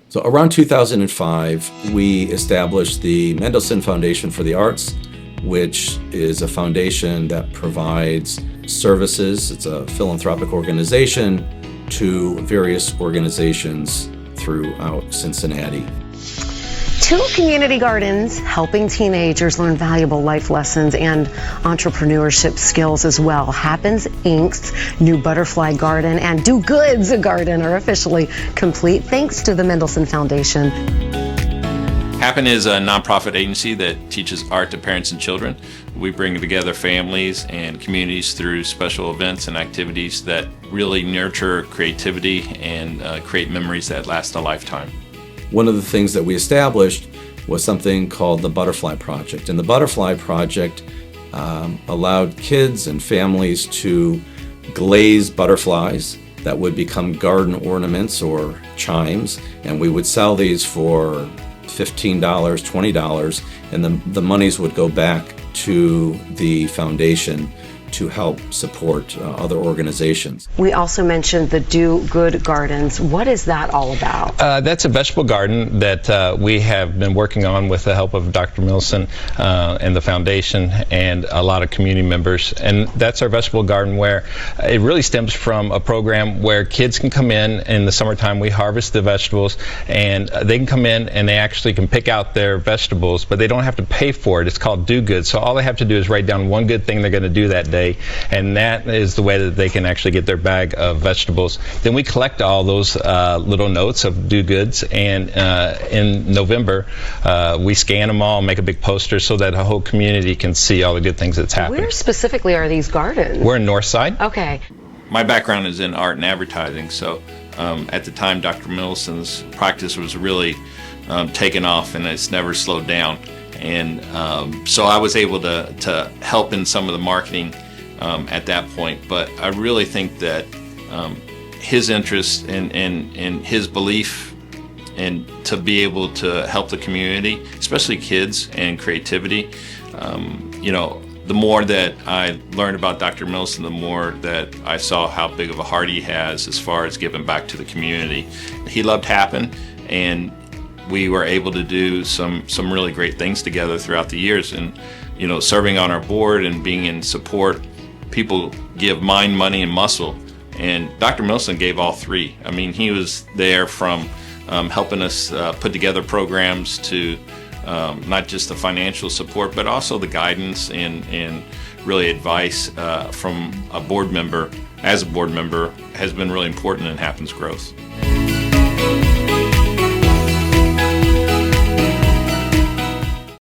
So around 2005, we established the Mendelsohn Foundation for the Arts, which is a foundation that provides services. It's a philanthropic organization to various organizations throughout Cincinnati. 2 community gardens helping teenagers learn valuable life lessons and entrepreneurship skills as well. Happens Inc.'s new Butterfly Garden and Do Good's Garden are officially complete thanks to the Mendelsohn Foundation. Happen is a nonprofit agency that teaches art to parents and children. We bring together families and communities through special events and activities that really nurture creativity and create memories that last a lifetime. One of the things that we established was something called the Butterfly Project. And the Butterfly Project allowed kids and families to glaze butterflies that would become garden ornaments or chimes, and we would sell these for $15, $20, and the monies would go back to the foundation to help support other organizations. We also mentioned the Do Good Gardens. What is that all about? That's a vegetable garden that we have been working on with the help of Dr. Mendelsohn and the foundation and a lot of community members. And that's our vegetable garden where it really stems from a program where kids can come in the summertime. We harvest the vegetables and they can come in and they actually can pick out their vegetables, but they don't have to pay for it. It's called Do Good. So all they have to do is write down one good thing they're going to do that day, and that is the way that they can actually get their bag of vegetables. Then we collect all those little notes of do goods, and in November we scan them all, make a big poster so that a whole community can see all the good things that's happening. Where specifically are these gardens? We're in Northside. Okay. My background is in art and advertising, so at the time Dr. Mendelssohn's practice was really taken off and it's never slowed down. And so I was able to help in some of the marketing at that point. But I really think that his interest and his belief and to be able to help the community, especially kids and creativity, the more that I learned about Dr. Mendelsohn, the more that I saw how big of a heart he has as far as giving back to the community. He loved Happen, and we were able to do some really great things together throughout the years. And serving on our board and being in support, people give mind, money, and muscle. And Dr. Mendelsohn gave all three. I mean, he was there from helping us put together programs to not just the financial support, but also the guidance and really advice from a board member, as a board member, has been really important in Happen's growth.